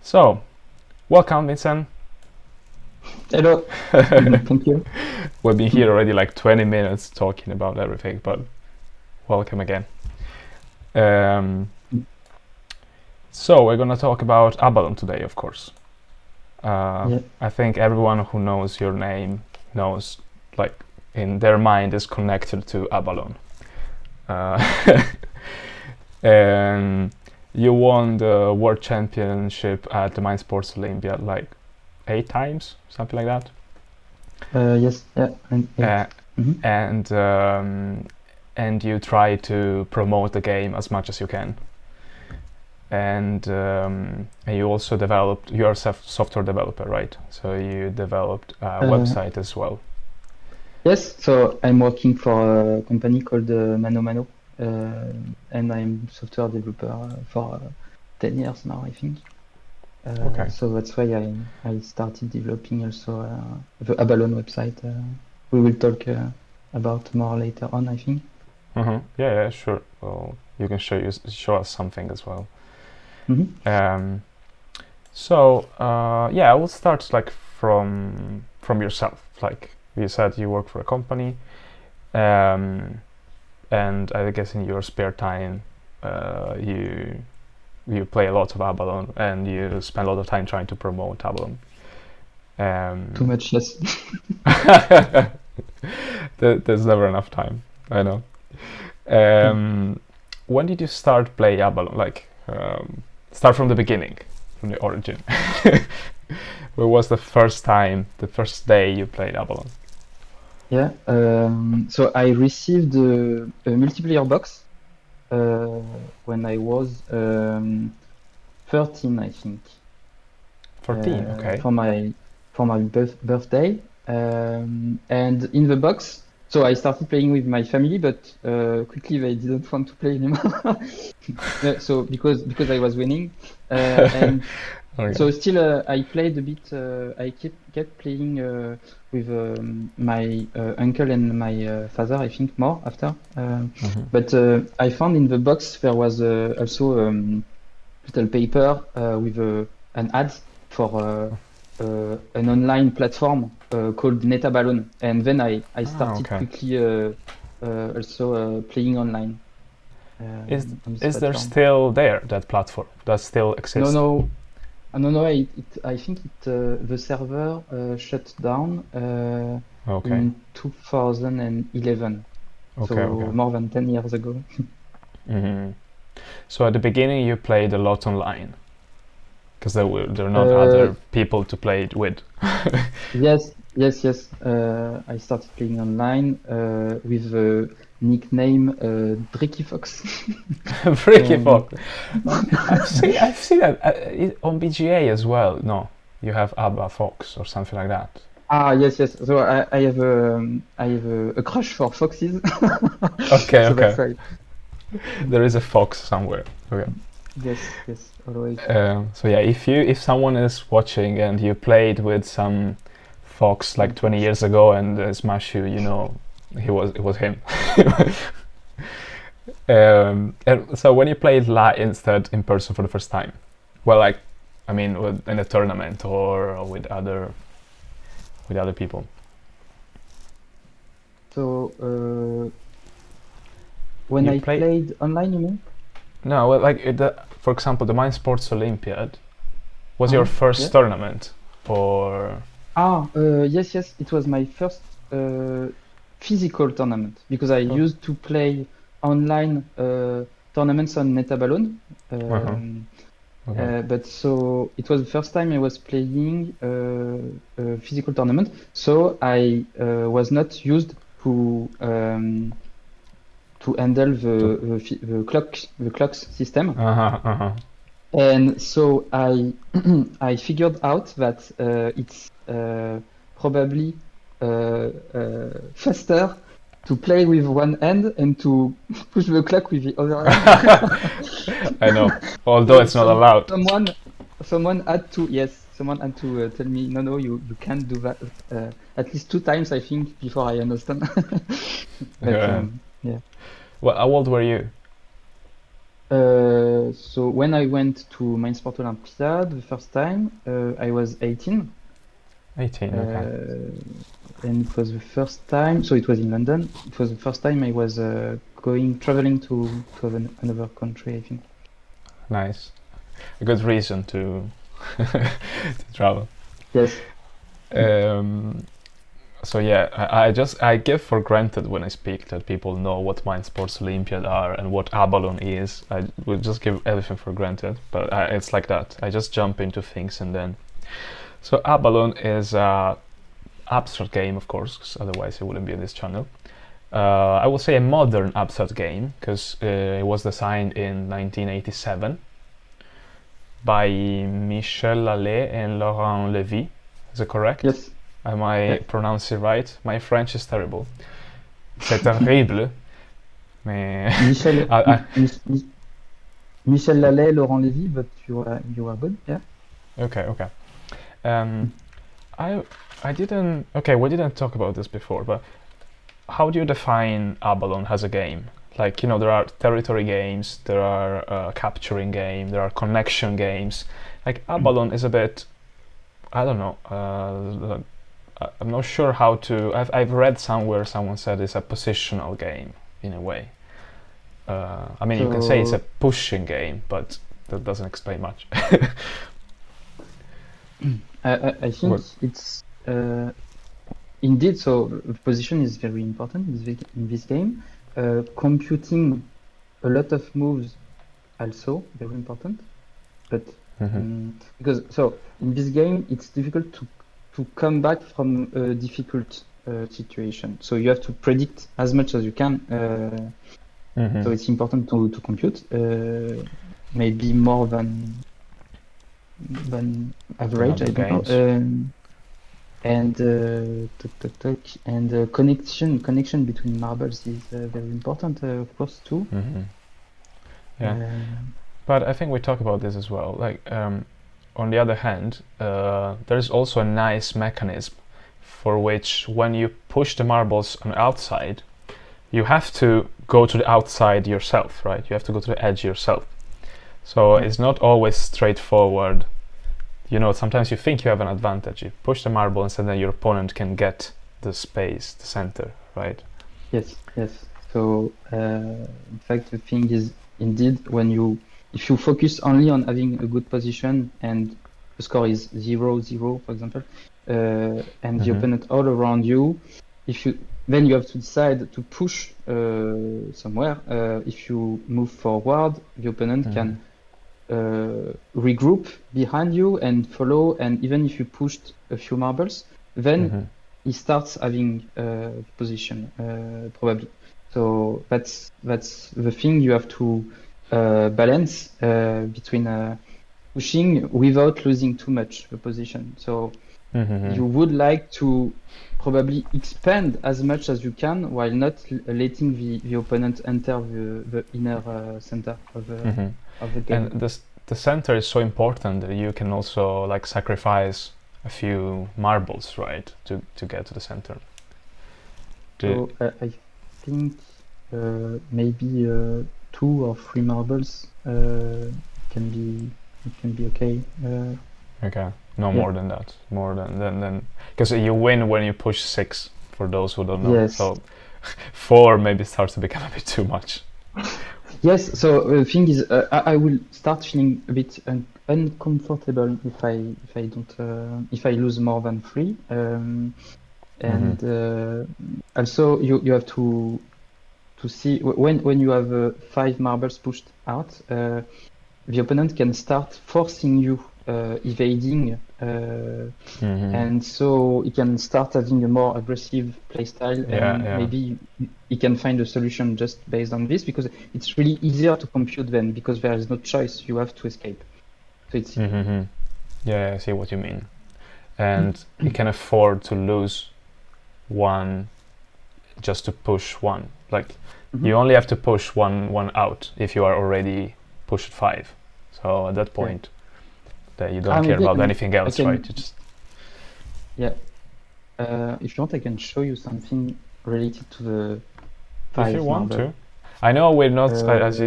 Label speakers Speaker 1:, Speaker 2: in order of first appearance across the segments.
Speaker 1: So, welcome, Vincent.
Speaker 2: Hello. Thank you.
Speaker 1: We've been here already like 20 minutes talking about everything, but welcome again. Um, so, we're gonna talk about Abalone today, of course.
Speaker 2: Yeah.
Speaker 1: I think everyone who knows your name knows, like, in their mind is connected to Abalone. And you won the World Championship at the Mind Sports Olympiad like 8 times, something like that.
Speaker 2: Yes. Yeah. And
Speaker 1: Uh,
Speaker 2: mhm.
Speaker 1: and you try to promote the game as much as you can. And you also developed, you're a software developer, right? So you developed a website as well.
Speaker 2: Yes. So I'm working for a company called Mano Mano, and I'm software developer for 10 years now, I think.
Speaker 1: Okay.
Speaker 2: So that's why I started developing also the Abalone website. We will talk about more later on, I think.
Speaker 1: Yeah, sure. Well, you can show us something as well.
Speaker 2: Mm-hmm.
Speaker 1: Yeah, I will start like from yourself. Like you said, you work for a company, and I guess in your spare time, you play a lot of Abalone, and you spend a lot of time trying to promote Abalone.
Speaker 2: Too much, yes.
Speaker 1: There's never enough time. I know. When did you start play Abalone? Like, start from the beginning, from the origin. Where was the first day you played Abalone?
Speaker 2: Yeah. So I received a multiplayer box when I was 13, I think.
Speaker 1: 14, okay.
Speaker 2: For my birthday. And in the box, so I started playing with my family, but quickly they didn't want to play anymore. So because I was winning, and
Speaker 1: Okay.
Speaker 2: so still I played a bit. I kept playing with my uncle and my father, I think more after. But I found in the box there was also little paper with an ad for an online platform called Abalone, and then I started
Speaker 1: Okay.
Speaker 2: quickly also playing online.
Speaker 1: Is
Speaker 2: On this
Speaker 1: there
Speaker 2: platform.
Speaker 1: still that platform? Does still exist?
Speaker 2: No. No. I think the server shut down
Speaker 1: Okay.
Speaker 2: in 2011.
Speaker 1: Okay.
Speaker 2: So
Speaker 1: Okay.
Speaker 2: more than 10 years ago.
Speaker 1: So at the beginning you played a lot online, because there are not other people to play it with.
Speaker 2: Yes. I started playing online with the nickname Dricky Fox.
Speaker 1: Freaky Fox. I've seen that on BGA as well. No, you have Abba Fox or something like that.
Speaker 2: Yes. So I have a crush for foxes.
Speaker 1: Okay.
Speaker 2: So
Speaker 1: Okay.
Speaker 2: that's why.
Speaker 1: There is a fox somewhere. Okay.
Speaker 2: Yes, always.
Speaker 1: So yeah, if someone is watching and you played with some fox like 20 years ago and smash you, it was him. And so when you played instead in person for the first time, well, like, I mean, in a tournament or with other people.
Speaker 2: So when
Speaker 1: You
Speaker 2: I
Speaker 1: play?
Speaker 2: played online, you mean?
Speaker 1: No, well, like for example, the Mind Sports Olympiad was your first
Speaker 2: Yeah.
Speaker 1: tournament, or?
Speaker 2: Yes. It was my first physical tournament because I used to play online tournaments on Abalone.
Speaker 1: Okay.
Speaker 2: But so it was the first time I was playing a physical tournament. So I was not used to handle the clocks system. And so I I figured out that it's probably faster to play with one hand and to push the clock with the other hand.
Speaker 1: I know, although it's not allowed.
Speaker 2: Someone had to tell me, no, you can't do that at least 2 times, I think, before I understand. But yeah.
Speaker 1: Well, how old were you?
Speaker 2: So when I went to Main Sport Olympiade the first time, I was 18.
Speaker 1: 18, okay.
Speaker 2: And it was the first time, so it was in London. It was the first time I was traveling to another country, I think.
Speaker 1: Nice. A good reason to to travel.
Speaker 2: Yes.
Speaker 1: So yeah, I give for granted when I speak that people know what Mind Sports Olympiad are and what Abalone is. I will just give everything for granted, but it's like that. I just jump into things and then. So Abalone is a abstract game, of course, 'cause otherwise it wouldn't be on this channel. I will say a modern abstract game because it was designed in 1987 by Michel Lallet and Laurent Lévy. Is it correct?
Speaker 2: Yes.
Speaker 1: Am I pronouncing it right? My French is terrible. C'est terrible. Mais
Speaker 2: Michel Lallet, Laurent Lévy, but you are good, yeah.
Speaker 1: Okay. I didn't. Okay, we didn't talk about this before, but how do you define Abalone as a game? Like, there are territory games, there are capturing game, there are connection games. Like Abalone is a bit, I don't know. I'm not sure how to. I've read somewhere someone said it's a positional game in a way. I mean, you can say it's a pushing game, but that doesn't explain much.
Speaker 2: I think it's indeed. So position is very important in this game. Computing a lot of moves also very important, but because in this game it's difficult to come back from a difficult situation. So you have to predict as much as you can. So it's important to compute, maybe more than average, I don't know. And connection between marbles is very important, of course, too.
Speaker 1: Yeah, but I think we talk about this as well. Like, on the other hand, there's also a nice mechanism for which when you push the marbles on the outside, you have to go to the outside yourself, right? You have to go to the edge yourself. So it's not always straightforward. Sometimes you think you have an advantage. You push the marble and then your opponent can get the space, the center, right?
Speaker 2: Yes. So, in fact, the thing is, indeed, if you focus only on having a good position and the score is 0-0, for example, and the opponent all around you, then you have to decide to push somewhere. If you move forward, the opponent can regroup behind you and follow, and even if you pushed a few marbles, then he starts having position probably. So that's the thing you have to balance between pushing without losing too much the position. So you would like to probably expand as much as you can while not letting the opponent enter the inner center of the game.
Speaker 1: And the center is so important that you can also like sacrifice a few marbles, right, to get to the center.
Speaker 2: So I think maybe 2 or 3 marbles can be okay.
Speaker 1: Okay, more than that. More than because you win when you push 6. For those who don't know,
Speaker 2: yes.
Speaker 1: So 4 maybe starts to become a bit too much.
Speaker 2: Yes. So the thing is, I will start feeling a bit uncomfortable if I lose more than 3. And also you have to see when you have 5 marbles pushed out, the opponent can start forcing you evading, and so he can start having a more aggressive playstyle, and maybe he can find a solution just based on this, because it's really easier to compute then, because there is no choice, you have to escape. So it's
Speaker 1: yeah, I see what you mean. And you can afford to lose 1 just to push 1. Like you only have to push one out if you are already pushed 5. So at that point, that you don't care about anything else, right? You just
Speaker 2: if you want, I can show you something related to the 5
Speaker 1: if you want
Speaker 2: marble.
Speaker 1: to. I know we're not, as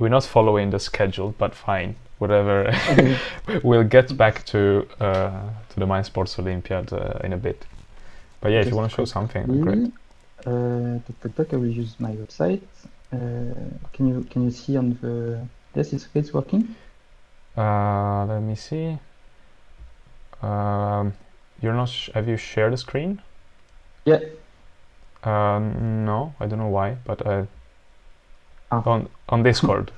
Speaker 1: we're not following the schedule, but fine, whatever. We'll get back to the My Sports Olympiad in a bit. But yeah, if you want to show something, great.
Speaker 2: I will use my website. Can you see on the? Yes, it's working.
Speaker 1: Let me see. You're not. Have you shared the screen?
Speaker 2: Yeah.
Speaker 1: No, I don't know why, but on Discord,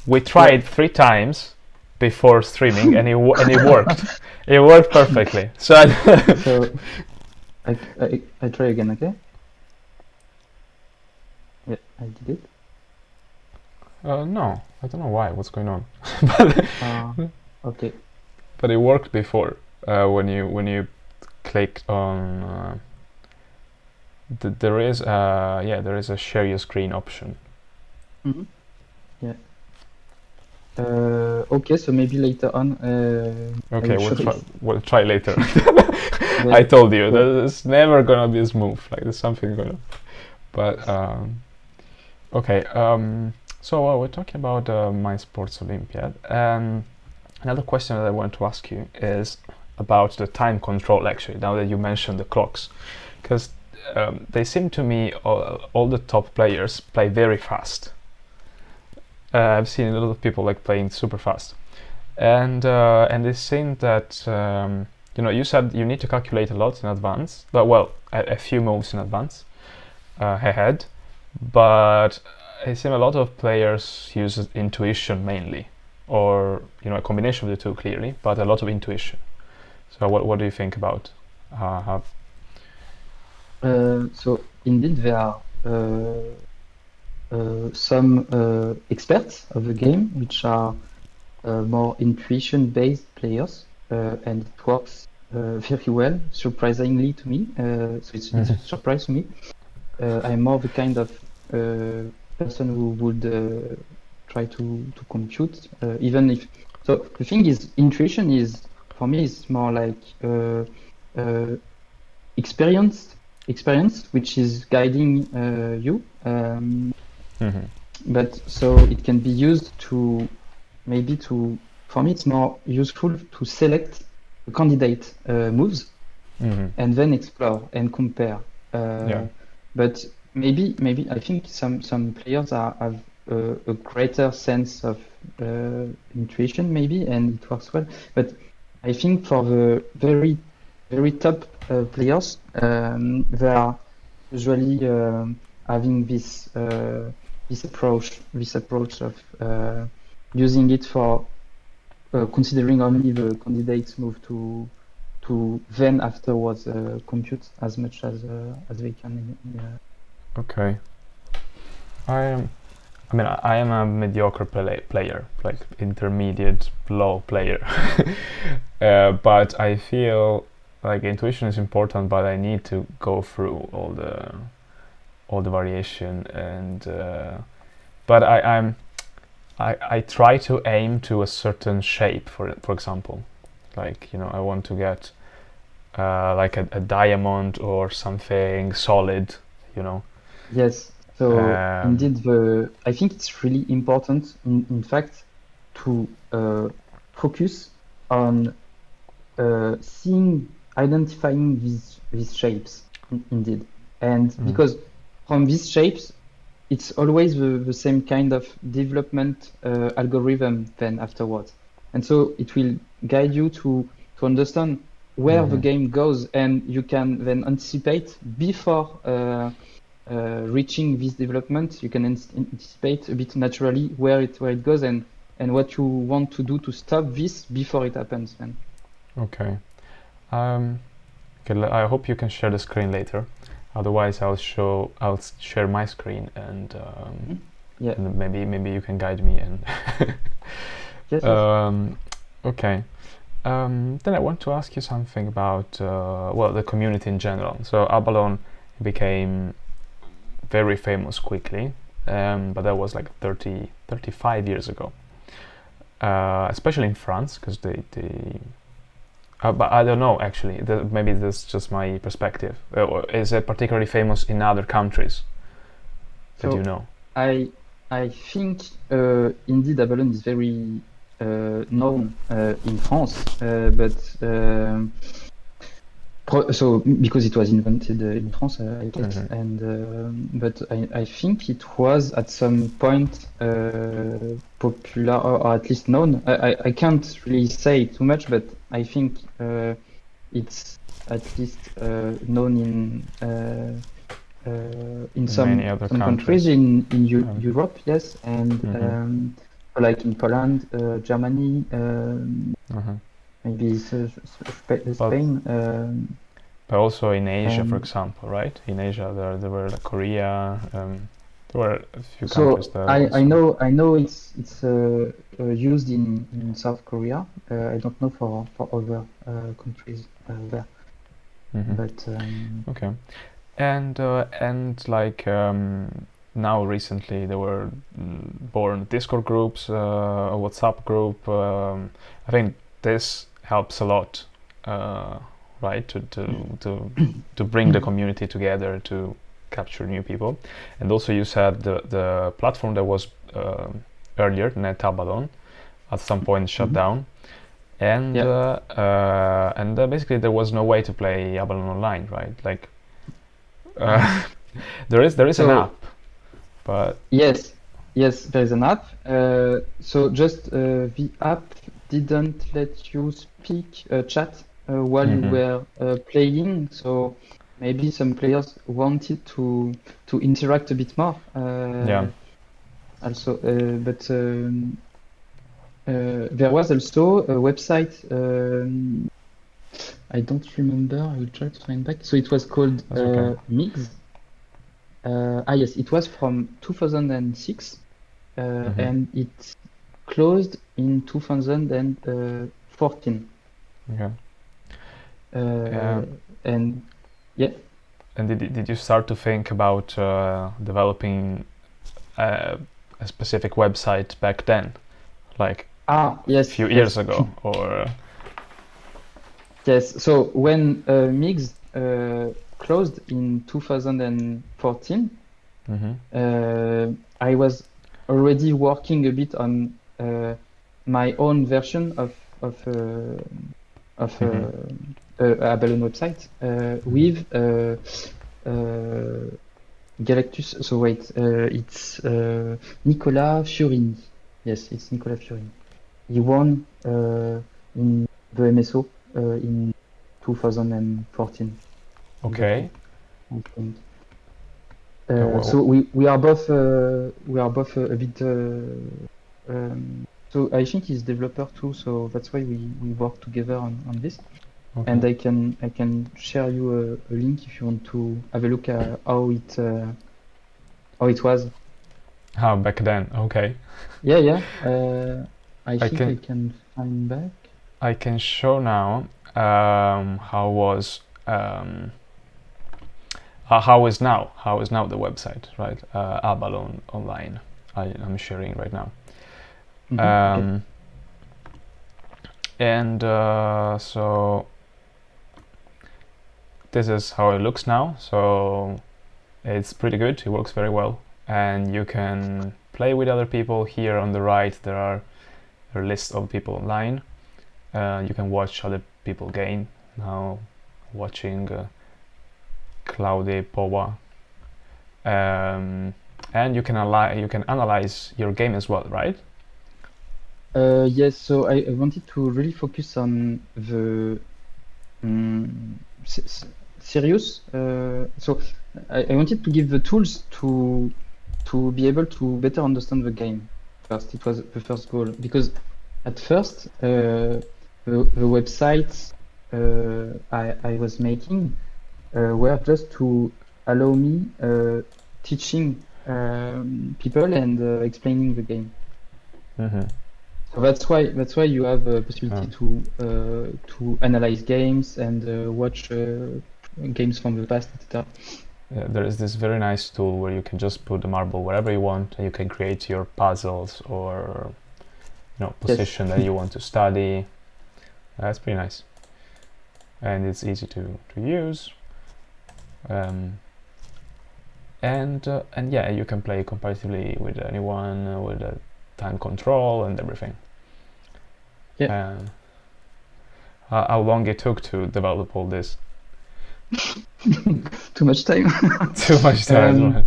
Speaker 1: we tried 3 times before streaming, and it worked. It worked perfectly. So
Speaker 2: I try again, okay? Yeah, I did it.
Speaker 1: No, I don't know why. What's going on?
Speaker 2: Okay.
Speaker 1: But it worked before when you clicked on. There is a share your screen option.
Speaker 2: Mm-hmm. Yeah. Okay, so maybe later on.
Speaker 1: Okay, we'll try later. I told you that it's never gonna be smooth. Like there's something gonna. But okay. So we're talking about My Sports Olympiad. Another question that I want to ask you is about the time control. Actually, now that you mentioned the clocks, because they seem to me all the top players play very fast. I've seen a lot of people like playing super fast, and they seem that you said you need to calculate a lot in advance, but a few moves in advance ahead, but it seems a lot of players use intuition mainly, or a combination of the two clearly, but a lot of intuition. So what do you think about how?
Speaker 2: So indeed there are some experts of the game which are more intuition-based players, and it works very well, surprisingly to me. So it's a surprise to me. I'm more the kind of person who would try to compute, even if. So the thing is, intuition is for me is more like experience, which is guiding you. But so it can be used to for me it's more useful to select the candidate moves and then explore and compare. But maybe I think some players have a greater sense of intuition maybe, and it works well. But I think for the very very top players, they are usually having this approach of using it for considering only the candidate's move to then afterwards compute as much as they can.
Speaker 1: Okay. I am a mediocre player, like intermediate low player, but I feel like intuition is important, but I need to go through all the variation, and but I try to aim to a certain shape, for example, like I want to get like a diamond or something solid,
Speaker 2: Yes. So indeed, I think it's really important, in fact, to focus on identifying these shapes, indeed, and because from these shapes, it's always the same kind of development algorithm then afterwards, and so it will guide you to understand where the game goes, and you can then anticipate before reaching this development. You can anticipate a bit naturally where it goes, and what you want to do to stop this before it happens then.
Speaker 1: Okay. I hope you can share the screen later. Otherwise, I'll share my screen, and and maybe you can guide me. And
Speaker 2: yes.
Speaker 1: Okay. Then I want to ask you something about the community in general. So Abalone became very famous quickly, but that was like 35 years ago, especially in France, because they but I don't know, actually, maybe that's just my perspective. Is it particularly famous in other countries that you know?
Speaker 2: I I think indeed Abalone is very known in France, but so because it was invented in France, I guess, and but I think it was at some point popular or at least known. I can't really say too much, but I think it's at least known in
Speaker 1: Many other
Speaker 2: some countries in Europe, yes, and like in Poland, Germany, maybe Spain.
Speaker 1: But also in Asia, for example, right? In Asia, there were like Korea. There were a few countries there.
Speaker 2: I know it's used in South Korea. I don't know for other countries there. But
Speaker 1: okay, and like now recently there were born Discord groups, a WhatsApp group. I think this helps a lot, right? To bring the community together, to capture new people. And also you said the platform that was earlier, Abalone, at some point shut down. And basically there was no way to play Abalone online, right? Like there is an app, but
Speaker 2: yes, there is an app. So just the app didn't let you speak chat while you were playing. So maybe some players wanted to interact a bit more. Also, but there was also a website. I don't remember. I will try to find back. So it was called Mix. Yes, it was from 2006, and it closed in 2014.
Speaker 1: Okay.
Speaker 2: And yeah.
Speaker 1: And did you start to think about developing a specific website back then, like
Speaker 2: yes,
Speaker 1: a few years ago, or?
Speaker 2: Yes. So when Mix closed in 2014, I was already working a bit on my own version of Abalone website with Galactus. So wait, it's Nicola Fiorini. Yes, it's Nicola Fiorini. He won in the MSO in 2014.
Speaker 1: Okay.
Speaker 2: I think. So we are both a bit. So I think he's developer too. So that's why we work together on this. Okay. And I can share you a link if you want to have a look at how it was.
Speaker 1: How back then? Okay.
Speaker 2: Yeah. I think I can find back.
Speaker 1: I can show now how is now the website, right? Abalone online. I'm sharing right now. Okay. And so this is how it looks now. So it's pretty good. It works very well, and you can play with other people. Here on the right there are a list of people online. You can watch other people game. Now watching Claude Powa, and you can analyze your game as well, right?
Speaker 2: Yes. So I wanted to really focus on the serious. So I wanted to give the tools to be able to better understand the game. First, it was the first goal, because at first the websites I was making were just to allow me teaching people and explaining the game. So that's why you have a possibility to analyze games and watch games from the past, etc.
Speaker 1: Yeah, there is this very nice tool where you can just put the marble wherever you want, and you can create your puzzles or position that you want to study. That's pretty nice, and it's easy to use. and yeah, you can play competitively with anyone with a time control and everything.
Speaker 2: Yeah.
Speaker 1: How long it took to develop all this?
Speaker 2: Too much time.
Speaker 1: Too much time.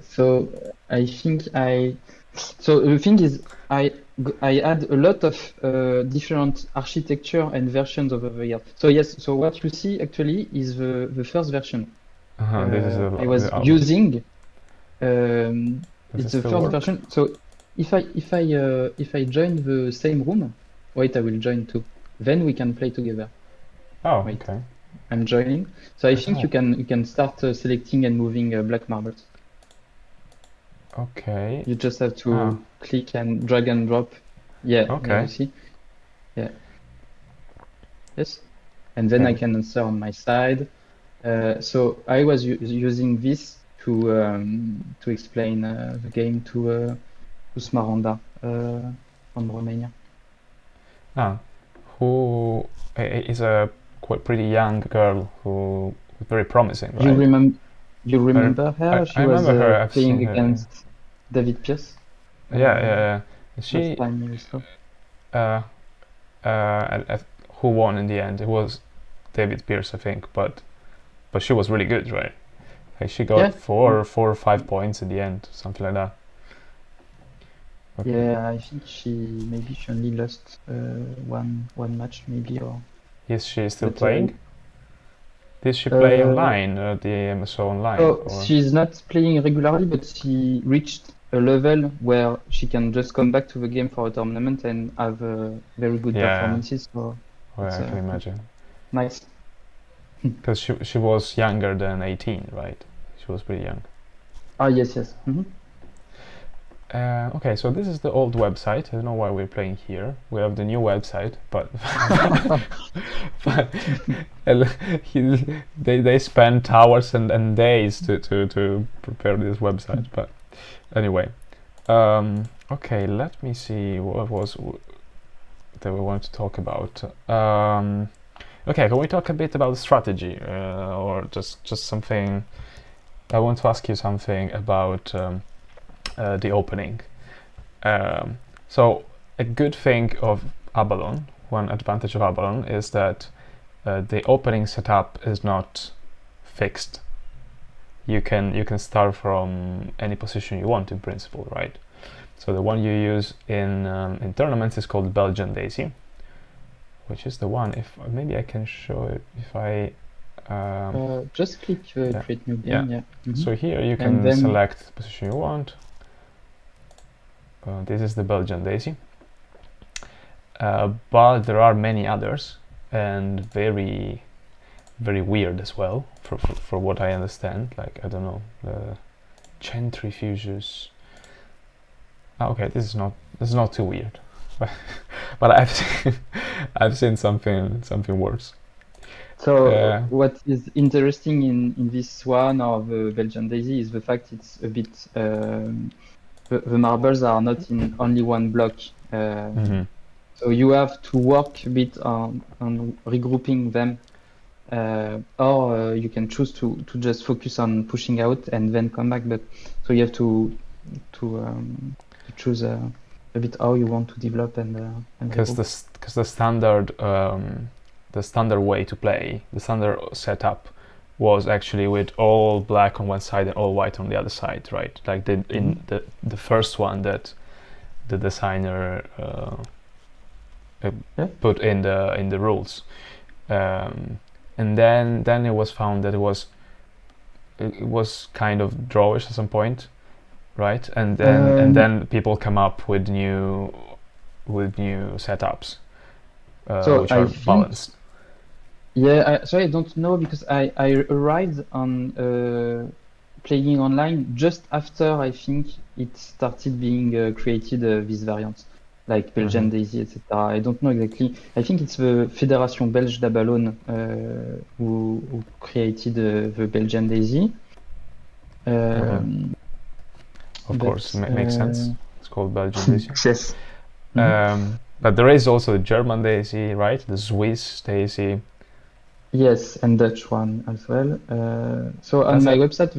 Speaker 2: So I think so the thing is, I had a lot of different architecture and versions over the years. So yes, so what you see actually is the first version.
Speaker 1: This is
Speaker 2: I was
Speaker 1: the
Speaker 2: using.
Speaker 1: Does
Speaker 2: It's
Speaker 1: it
Speaker 2: the
Speaker 1: still
Speaker 2: first
Speaker 1: work?
Speaker 2: version. So if I join the same room, wait, I will join too. Then we can play together.
Speaker 1: Oh,
Speaker 2: Wait,
Speaker 1: okay.
Speaker 2: I'm joining. So I think
Speaker 1: Oh.
Speaker 2: you can start selecting and moving black marbles.
Speaker 1: Okay.
Speaker 2: You just have to click and drag and drop. Yeah,
Speaker 1: Okay.
Speaker 2: you see? Yeah. Yes. And then I
Speaker 1: Okay.
Speaker 2: can answer on my side. So I was using this to explain the game to Smaranda from Romania.
Speaker 1: Who is a quite pretty young girl who very promising, right?
Speaker 2: You remember her? She
Speaker 1: I
Speaker 2: was
Speaker 1: remember her. I've
Speaker 2: playing
Speaker 1: seen her.
Speaker 2: against David Pierce.
Speaker 1: Yeah.
Speaker 2: Last
Speaker 1: She
Speaker 2: time we saw.
Speaker 1: who won in the end? It was David Pierce, I think, but she was really good, right? Like she got
Speaker 2: Yeah.
Speaker 1: 4 or 5 points in the end, something like that. Okay.
Speaker 2: Yeah, I think maybe she only lost one match, maybe, or.
Speaker 1: Is she still
Speaker 2: But,
Speaker 1: playing? Did she play
Speaker 2: uh,
Speaker 1: online, the MSO online?
Speaker 2: So
Speaker 1: Or?
Speaker 2: she's not playing regularly, but she reached a level where she can just come back to the game for a tournament and have very good
Speaker 1: Yeah.
Speaker 2: performances. So
Speaker 1: Well,
Speaker 2: it's
Speaker 1: I can imagine.
Speaker 2: nice.
Speaker 1: Because she was younger than 18, right? She was pretty young.
Speaker 2: Yes. Mm-hmm.
Speaker 1: Okay, so this is the old website. I don't know why we're playing here. We have the new website, but they spent hours and days to prepare this website. But anyway, okay, let me see what was that we want to talk about. Okay, can we talk a bit about strategy or just something? I want to ask you something about the opening. So a good thing of Abalone, one advantage of Abalone, is that the opening setup is not fixed. You can start from any position you want in principle, right? So the one you use in tournaments is called Belgian Daisy, which is the one. If maybe I can show it if I.
Speaker 2: Just click create new game. Yeah. Mm-hmm.
Speaker 1: So here you can
Speaker 2: then
Speaker 1: select the position you want. This is the Belgian Daisy, but there are many others and very weird as well for what I understand. Like, I don't know, the centrifuges. Okay, this is not too weird, but I've seen something worse.
Speaker 2: So what is interesting in this one of the Belgian Daisy is the fact it's a bit the marbles are not in only one block. So you have to work a bit on regrouping them, or you can choose to just focus on pushing out and then come back. But so you have to choose a bit how you want to develop and
Speaker 1: because the standard way to play, the standard setup was actually with all black on one side and all white on the other side, right? Like in the first one that the designer put in the rules, and then it was found that it was kind of drawish at some point, right? And then people come up with new setups which are balanced.
Speaker 2: Yeah, so I don't know because I arrived on playing online just after I think it started being created these variants like Belgian Daisy, etc. I don't know exactly. I think it's the Fédération Belge d'Abalone who created the Belgian Daisy.
Speaker 1: Of course, makes sense. It's called Belgian Daisy.
Speaker 2: Yes.
Speaker 1: But there is also the German Daisy, right? The Swiss Daisy.
Speaker 2: Yes, and Dutch one as well. So on
Speaker 1: That's
Speaker 2: my
Speaker 1: it.
Speaker 2: website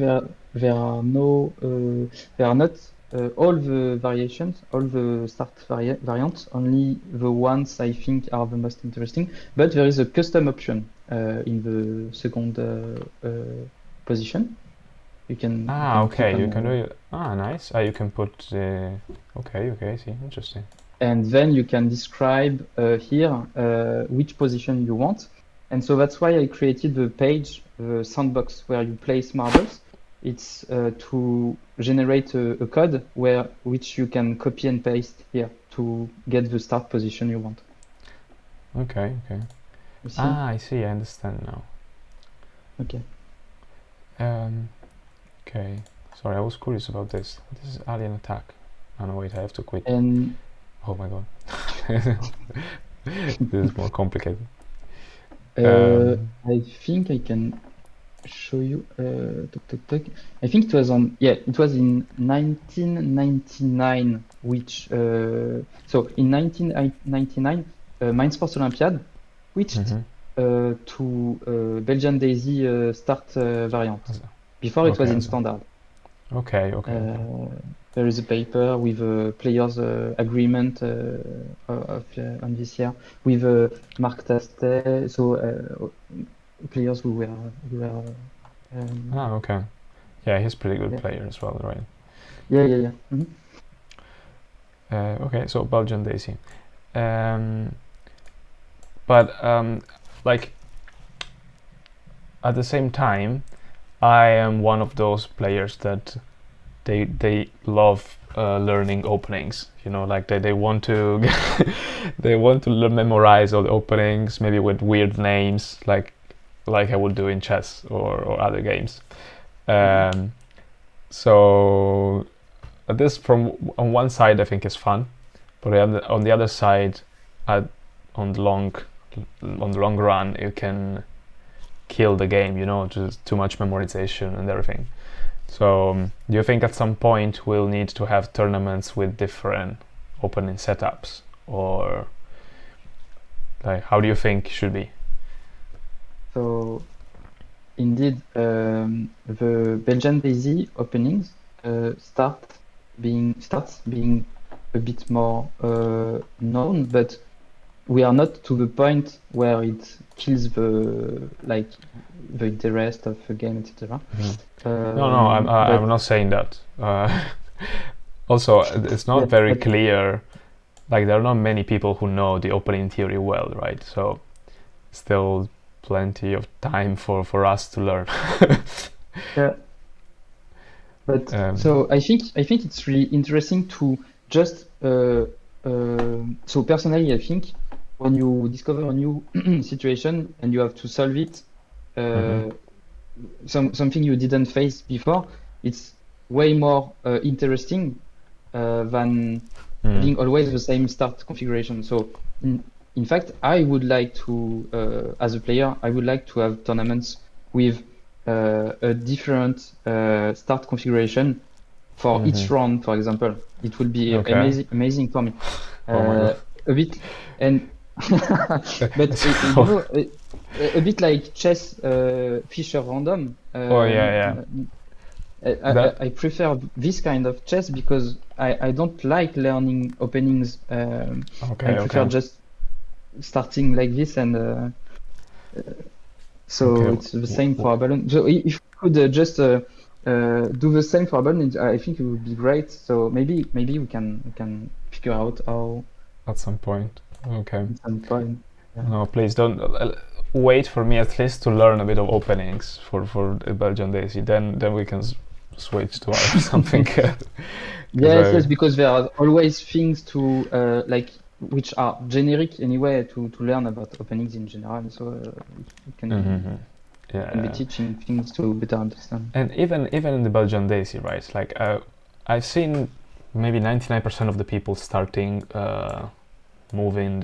Speaker 2: there are no there are not all the variations, all the start variants, only the ones I think are the most interesting. But there is a custom option in the second position. You can
Speaker 1: Okay.
Speaker 2: click
Speaker 1: You can do
Speaker 2: on
Speaker 1: it. Nice. You can put. Okay. Okay. I see. Interesting.
Speaker 2: and then you can describe here which position you want. And so that's why I created the page, the sandbox, where you place marbles. It's to generate a code which you can copy and paste here to get the start position you want.
Speaker 1: Okay. Okay.
Speaker 2: You see?
Speaker 1: I see. I understand now.
Speaker 2: Okay.
Speaker 1: Okay. Sorry, I was curious about this. This is alien attack. Oh no, wait, I have to quit.
Speaker 2: And
Speaker 1: Oh my god. This is more complicated.
Speaker 2: I think I can show you. I think it was it was in 1999, which so in 1999, Mind Sports Olympiad switched to Belgian Daisy start variant. Before it was in standard.
Speaker 1: Okay.
Speaker 2: There is a paper with a players agreement on this year with Marc Tastet, so players who were
Speaker 1: okay. Yeah, he's a pretty good player as well, right?
Speaker 2: Yeah. Mm-hmm.
Speaker 1: Okay, so Belgian Daisy. But like at the same time, I am one of those players that they love learning openings. You know, like they want to they want to memorize all the openings, maybe with weird names, like I would do in chess or other games. So this from on one side I think is fun, but on the other side, on the long run, you can kill the game. You know, just too much memorization and everything. So do you think at some point we'll need to have tournaments with different opening setups, or like how do you think it should be?
Speaker 2: So indeed, the Belgian Daisy openings starts being a bit more known, but we are not to the point where it kills the interest of the game, etc.
Speaker 1: No, I'm not saying that. Also, it's not very clear. Like there are not many people who know the opening theory well, right? So still plenty of time for us to learn.
Speaker 2: Yeah. But so I think it's really interesting to just so personally I think when you discover a new situation and you have to solve it, something you didn't face before, it's way more interesting than being always the same start configuration. So in fact, I would like to, as a player, I would like to have tournaments with a different start configuration for each round, for example. It would be amazing for me. A bit, and but you know, a bit like chess, Fischer random. I prefer this kind of chess because I don't like learning openings. I prefer just starting like this, and so it's the same for Abalone. So if we could just do the same for Abalone, I think it would be great. So maybe we can figure out how
Speaker 1: at some point. Okay.
Speaker 2: At some point. Yeah.
Speaker 1: No, please don't wait for me at least to learn a bit of openings for Belgian Daisy. Then we can switch to something.
Speaker 2: Yes, because there are always things to like which are generic anyway to learn about openings in general. So you can be teaching things to better understand.
Speaker 1: And even in the Belgian Daisy, right? Like I've seen maybe 99% of the people starting moving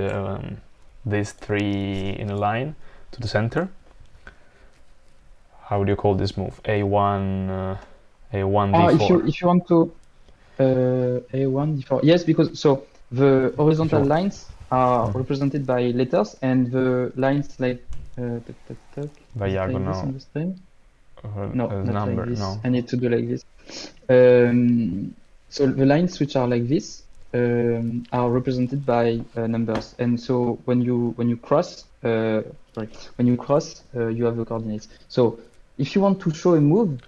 Speaker 1: these three in a line to the center. How would you call this move? A1, D4.
Speaker 2: If you want to A1, D4. Yes, because so the horizontal lines are represented by letters, and the lines like Is it like this
Speaker 1: Diagonal
Speaker 2: on the stream? No, not
Speaker 1: number,
Speaker 2: like this.
Speaker 1: no.
Speaker 2: I need to do like this. So the lines which are like this are represented by numbers, and so when you cross, you have the coordinates. So if you want to show a move,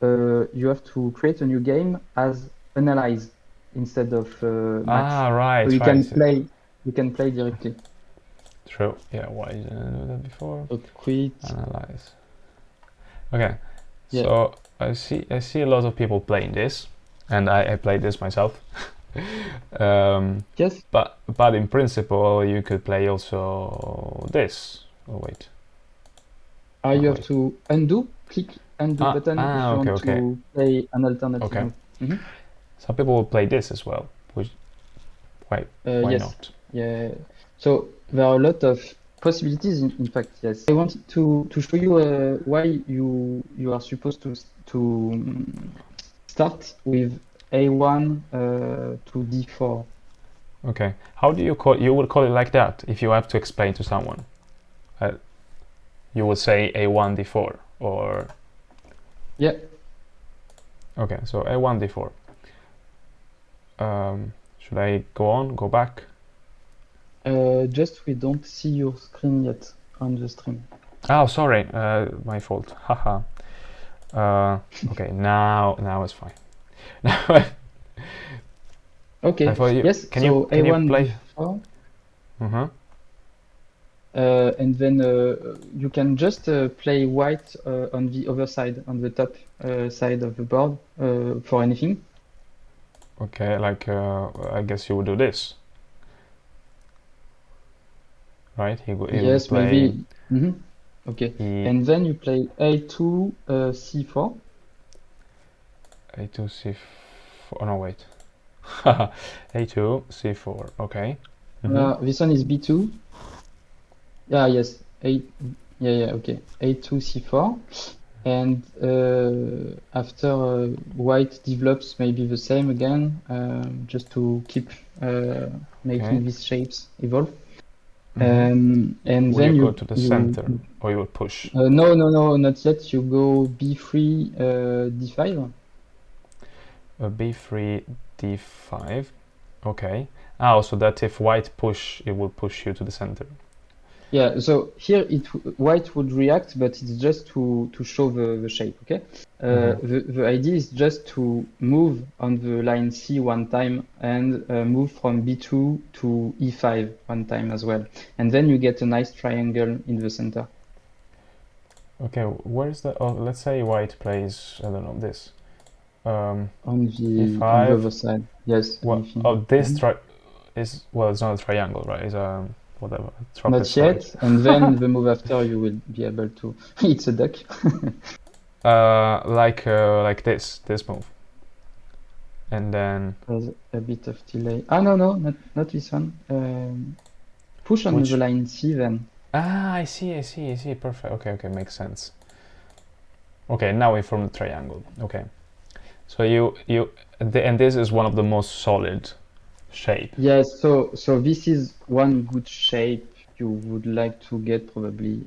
Speaker 2: you have to create a new game as analyze instead of match.
Speaker 1: Ah, right,
Speaker 2: So you
Speaker 1: right.
Speaker 2: can play directly.
Speaker 1: True. Yeah, why didn't I do that before?
Speaker 2: So quit.
Speaker 1: Analyze. Okay.
Speaker 2: Yeah.
Speaker 1: So I see a lot of people playing this, and I played this myself.
Speaker 2: Yes.
Speaker 1: But in principle, you could play also this. Oh wait.
Speaker 2: You have to click undo button if you want to play an alternative move.
Speaker 1: Some people will play this as well. Why
Speaker 2: yes.
Speaker 1: not?
Speaker 2: Yeah. So there are a lot of possibilities. In fact, yes. I wanted to show you why you are supposed to start with A1 to D4.
Speaker 1: Okay. How do you call? You would call it like that if you have to explain to someone. You would say A1 D4 or.
Speaker 2: Yeah.
Speaker 1: Okay. So A1 D4. Should I go back?
Speaker 2: Just we don't see your screen yet on the stream.
Speaker 1: Oh, sorry, my fault. Haha. Okay, now it's fine.
Speaker 2: Okay. Yes.
Speaker 1: Can
Speaker 2: so
Speaker 1: you
Speaker 2: A1
Speaker 1: play?
Speaker 2: D4.
Speaker 1: Mm-hmm.
Speaker 2: And then you can just play white on the other side, on the top side of the board for anything.
Speaker 1: Okay, like I guess you would do this, right?
Speaker 2: Yes,
Speaker 1: play
Speaker 2: maybe. Okay, and then you play A2 C4.
Speaker 1: A2 C4. Oh no, wait. A2 C4. Okay.
Speaker 2: This one is B2. Yeah, yes. Okay. A2 C4, and after white develops maybe the same again, just to keep making these shapes evolve. And
Speaker 1: will
Speaker 2: then
Speaker 1: you go to the center, or you will push?
Speaker 2: No, not yet. You go B3 D5.
Speaker 1: B3 D5. Okay. So that if white push, it will push you to the center.
Speaker 2: Yeah, so here white would react, but it's just to show the shape, okay? The idea is just to move on the line C one time and move from B2 to E5 one time as well. And then you get a nice triangle in the center.
Speaker 1: Okay, where's the... Oh, let's say white plays, I don't know, this.
Speaker 2: On the
Speaker 1: E5.
Speaker 2: On the other side, yes.
Speaker 1: This is... Well, it's not a triangle, right? It's a... whatever.
Speaker 2: Not yet, and then the move after you will be able to. It's a duck.
Speaker 1: Like this move, and then
Speaker 2: there's a bit of delay. No, not this one. Push on the line C then.
Speaker 1: I see. Perfect. Okay, makes sense. Okay, now we form the triangle. Okay, so and this is one of the most solid shape.
Speaker 2: Yes, so this is one good shape you would like to get probably,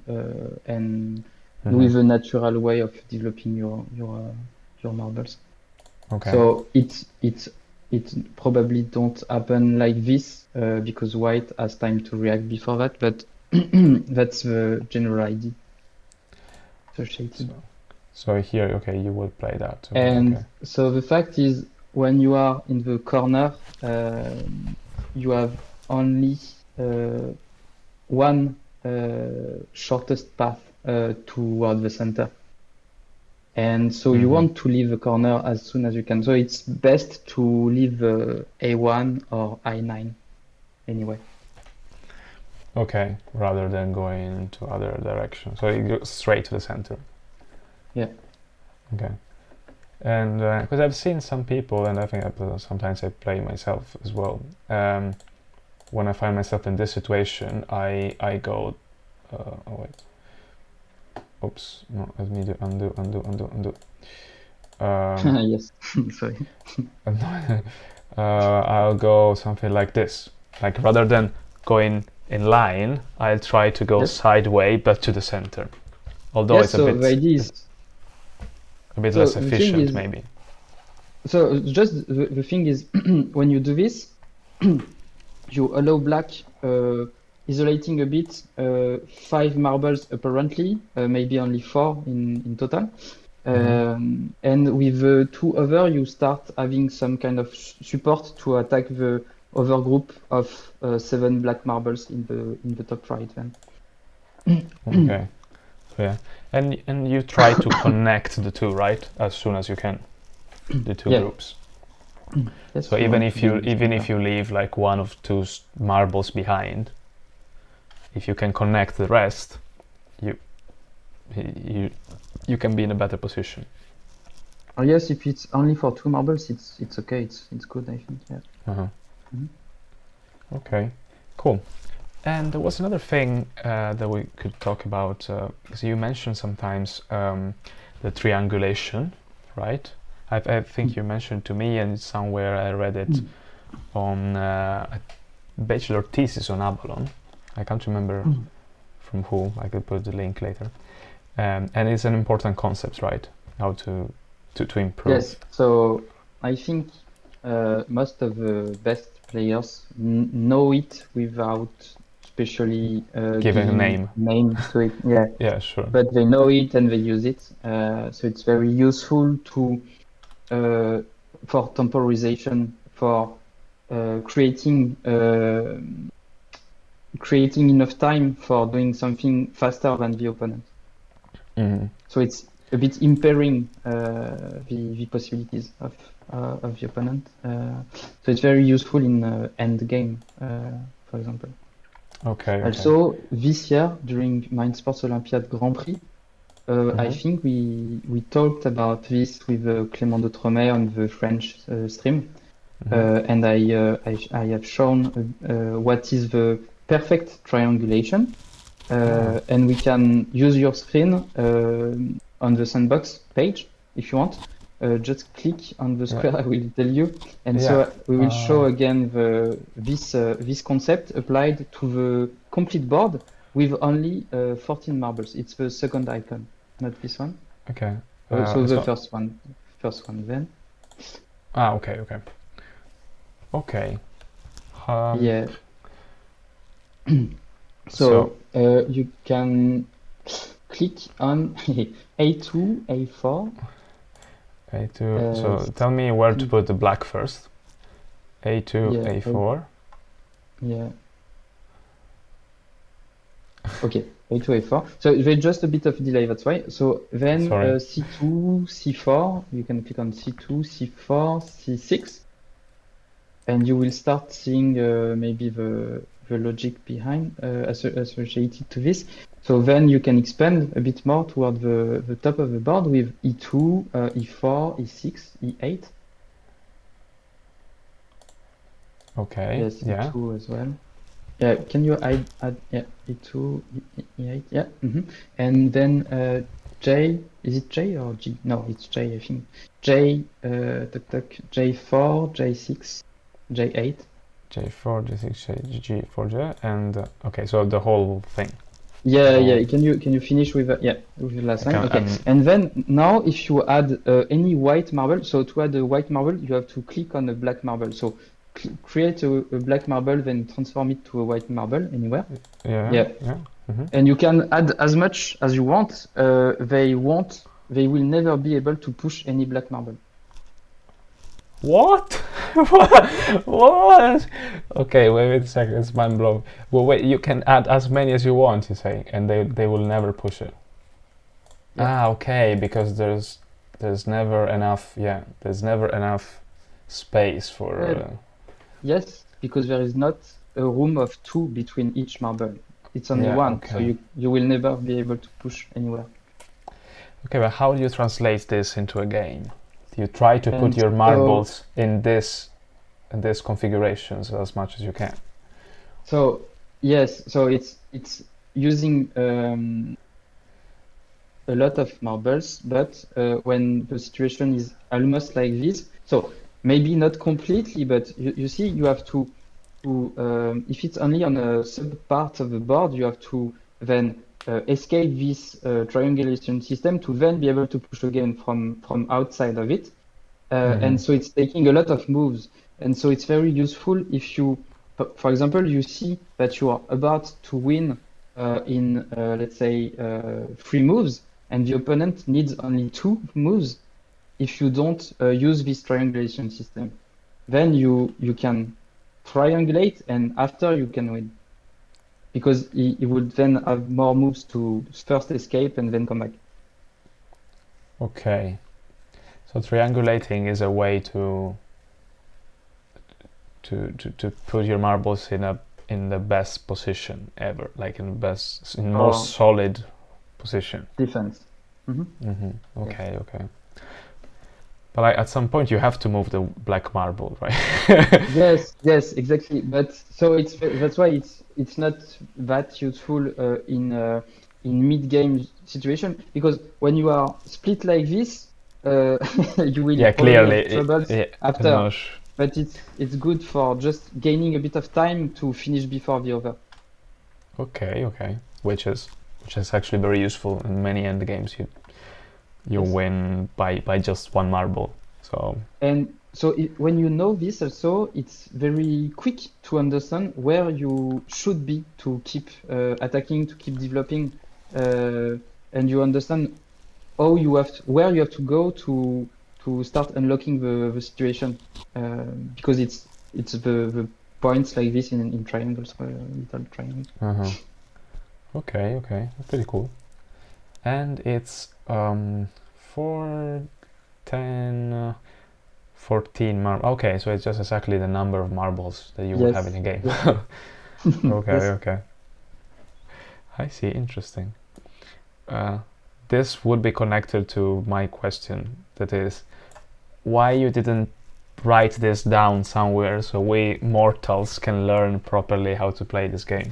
Speaker 2: and with a natural way of developing your marbles.
Speaker 1: Okay.
Speaker 2: So it probably don't happen like this because white has time to react before that, but that's the general idea.
Speaker 1: So here, okay, you will play that.
Speaker 2: And so the fact is, when you are in the corner, you have only one shortest path toward the center. And so you want to leave the corner as soon as you can. So it's best to leave A1 or I9 anyway.
Speaker 1: Okay, rather than going to other direction. So you go straight to the center.
Speaker 2: Yeah.
Speaker 1: Okay. And because I've seen some people, and I think sometimes I play myself as well. When I find myself in this situation, I go. Oh wait. Oops. No. Let me do undo.
Speaker 2: Yes. Sorry.
Speaker 1: I'll go something like this. Like rather than going in line, I'll try to go
Speaker 2: Yes.
Speaker 1: sideways but to the center. Although
Speaker 2: Yes,
Speaker 1: it's a
Speaker 2: so
Speaker 1: bit
Speaker 2: the idea is,
Speaker 1: less
Speaker 2: the thing
Speaker 1: efficient,
Speaker 2: is,
Speaker 1: maybe.
Speaker 2: so just the thing is, when you do this, you allow black isolating a bit 5 marbles apparently, maybe only 4 in total. And with the 2 other, you start having some kind of support to attack the other group of 7 black marbles in the top right. Then.
Speaker 1: Okay. Yeah. And you try to connect the two, right? As soon as you can. The two
Speaker 2: Yeah.
Speaker 1: groups.
Speaker 2: Yes,
Speaker 1: So
Speaker 2: you
Speaker 1: even
Speaker 2: want
Speaker 1: if
Speaker 2: to
Speaker 1: you
Speaker 2: be
Speaker 1: even if
Speaker 2: stronger.
Speaker 1: you leave like one of two marbles behind, if you can connect the rest, you can be in a better position.
Speaker 2: Oh yes, if it's only for 2 marbles, it's okay. It's good, I think. Yeah.
Speaker 1: Uh-huh.
Speaker 2: Mhm.
Speaker 1: Okay, cool. And there was another thing that we could talk about, because you mentioned sometimes the triangulation, right? I think you mentioned to me, and somewhere I read it on a bachelor thesis on Abalone. I can't remember from who. I could put the link later. And it's an important concept, right? How to improve.
Speaker 2: Yes, so I think most of the best players know it without especially
Speaker 1: Giving a
Speaker 2: giving
Speaker 1: name.
Speaker 2: to it. Yeah,
Speaker 1: Yeah, sure.
Speaker 2: but they know it and they use it. So it's very useful to for temporization, for creating enough time for doing something faster than the opponent. So it's a bit impairing the possibilities of the opponent. So it's very useful in end game, for example.
Speaker 1: Okay.
Speaker 2: Also, this year during Mind Sports Olympiad Grand Prix, I think we talked about this with Clément de Tremay on the French stream, and I have shown what is the perfect triangulation. And we can use your screen on the sandbox page if you want. Just click on the square I will tell you, and so we will show again this concept applied to the complete board with only 14 marbles. It's the second icon, not this one.
Speaker 1: Okay.
Speaker 2: So the first one then.
Speaker 1: Okay.
Speaker 2: Yeah. So you can click on A2, A4.
Speaker 1: A2. So tell me where to put the black first. A2,
Speaker 2: Yeah,
Speaker 1: A4.
Speaker 2: Yeah. Okay, A2, A4. So there's just a bit of delay, that's why. So then C2, C4. You can click on C2, C4, C6, and you will start seeing maybe the logic behind associated to this. So then you can expand a bit more toward the top of the board with E2, E4, E6, E8.
Speaker 1: Okay.
Speaker 2: Yes, E2 as well. Yeah, can you add E2, E8? Yeah. And then J, is it J or G? No, it's J, I think. J, J4, J6, J8.
Speaker 1: J4, J6, G4, and okay, so the whole thing.
Speaker 2: Yeah. Can you finish with with the last line? Okay. And then now, if you add any white marble, so to add a white marble, you have to click on a black marble. So create a black marble, then transform it to a white marble anywhere. Yeah. And you can add as much as you want. They will never be able to push any black marble.
Speaker 1: What? What? Okay, wait a second. It's mind blowing. Well, wait. You can add as many as you want, you say, and they will never push it. Yeah. Okay. Because there's never enough. Yeah, there's never enough space for.
Speaker 2: Yes, because there is not a room of 2 between each marble. It's only 1, okay. So you will never be able to push anywhere.
Speaker 1: Okay, but how do you translate this into a game? You try to put your marbles in this configurations as much as you can.
Speaker 2: So yes, so it's using a lot of marbles, but when the situation is almost like this, so maybe not completely, but you see, you have to if it's only on a sub part of the board, you have to then escape this triangulation system to then be able to push again from outside of it. And so it's taking a lot of moves. And so it's very useful if you, for example, you see that you are about to win in, let's say, 3 moves, and the opponent needs only 2 moves. If you don't use this triangulation system, then you can triangulate, and after you can win. Because he would then have more moves to first escape and then come back.
Speaker 1: Okay. So triangulating is a way to put your marbles in the best position ever, like in most solid position.
Speaker 2: Defense.
Speaker 1: Okay, okay. But at some point you have to move the black marble, right?
Speaker 2: Yes, exactly. But so that's why it's not that useful in mid-game situation, because when you are split like this, you will
Speaker 1: clearly
Speaker 2: have troubles after.
Speaker 1: No,
Speaker 2: but it's good for just gaining a bit of time to finish before the over.
Speaker 1: Okay, which is actually very useful in many end games. You win by just 1 marble. So
Speaker 2: and so when you know this also, it's very quick to understand where you should be to keep attacking, to keep developing, and you understand where you have to go to start unlocking the situation, because it's the points like this in triangles, little triangles.
Speaker 1: Okay, that's pretty cool. And it's 4, 10, 14 marbles. Okay, so it's just exactly the number of marbles that you would have in a game. Okay. I see, interesting. This would be connected to my question, that is, why you didn't write this down somewhere so we mortals can learn properly how to play this game.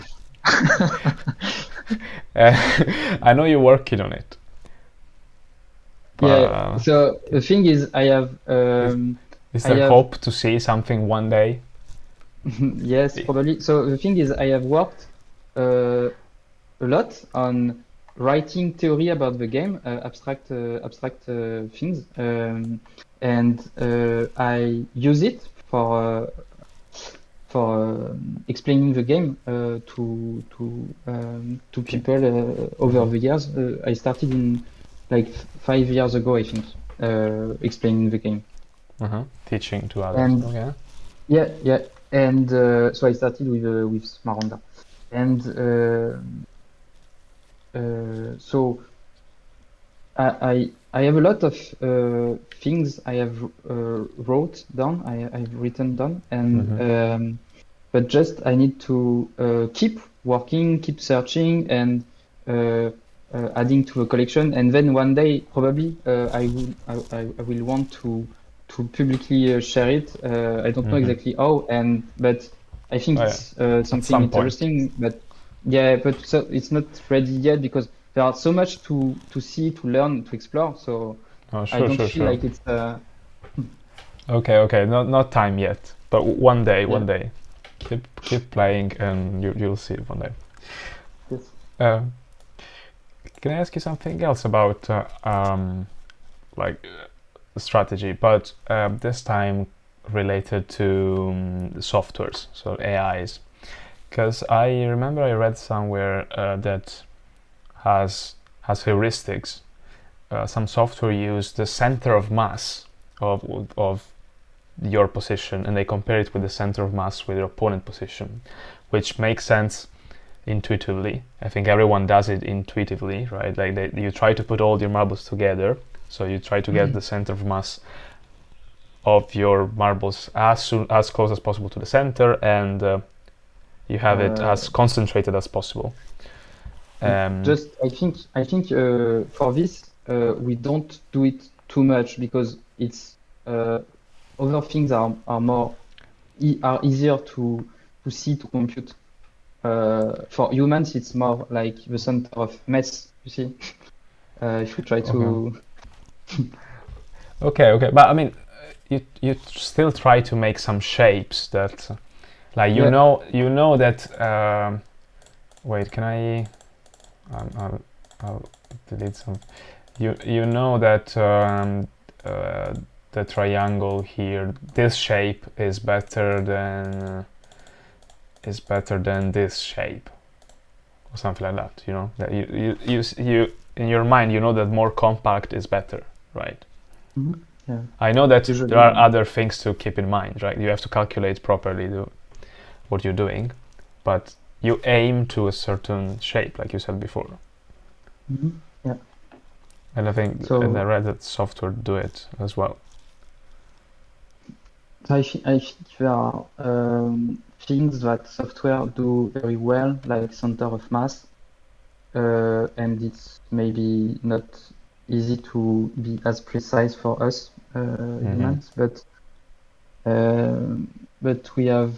Speaker 1: I know you're working on it.
Speaker 2: Yeah. So the thing is, I have.
Speaker 1: Is there hope to see something one day?
Speaker 2: Yes, probably. So the thing is, I have worked a lot on writing theory about the game, abstract things, and I use it for explaining the game to people over the years. I started in like 5 years ago, I think, explaining the game.
Speaker 1: Teaching to others.
Speaker 2: And
Speaker 1: okay.
Speaker 2: Yeah. And so I started with Smaronda, and so I have a lot of things I have wrote down. I've written down, and but just I need to keep working, keep searching, and adding to a collection. And then one day, probably, I will want to publicly share it. I don't know exactly how, but I think it's something interesting. But yeah, but so it's not ready yet because there are so much to see, to learn, to explore. So I don't feel like it's.
Speaker 1: Okay. Not time yet, but one day. Keep playing, and you'll see it one day.
Speaker 2: Yes.
Speaker 1: Can I ask you something else about strategy, but this time related to softwares, so AIs? Because I remember I read somewhere that has heuristics. Some software use the center of mass of your position, and they compare it with the center of mass with your opponent position, which makes sense intuitively. I think everyone does it intuitively, right? Like you try to put all your marbles together, so you try to get the center of mass of your marbles as close as possible to the center, and you have it as concentrated as possible.
Speaker 2: Just I think for this we don't do it too much because it's other things are easier to see, to compute. For humans, it's more like the center of mass. You see, if you try to.
Speaker 1: Okay, but I mean, you still try to make some shapes that, Like
Speaker 2: Yeah.
Speaker 1: you know that. Wait, can I? I'll delete some. You know that the triangle here, this shape is better than this shape, or something like that. You know that you in your mind you know that more compact is better, right?
Speaker 2: Mhm. Yeah.
Speaker 1: I know that
Speaker 2: Usually,
Speaker 1: there are other things to keep in mind, right? You have to calculate properly what you're doing, but you aim to a certain shape, like you said before.
Speaker 2: yeah.
Speaker 1: And I think, and I
Speaker 2: So
Speaker 1: read that software do it as well.
Speaker 2: I think there are things that software do very well, like center of mass, and it's maybe not easy to be as precise for us humans, but we have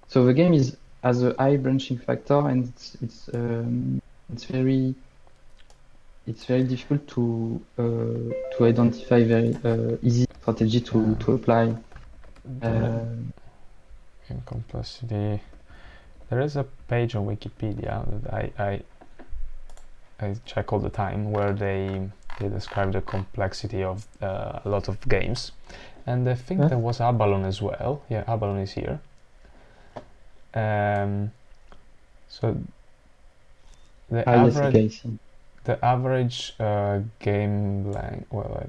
Speaker 2: so the game is has a high branching factor, and it's very difficult to identify very easy strategy to apply.
Speaker 1: In complexity, there is a page on Wikipedia that I check all the time where they describe the complexity of a lot of games, and I think there was Abalone as well. Yeah, Abalone is here. So the average game length. Well,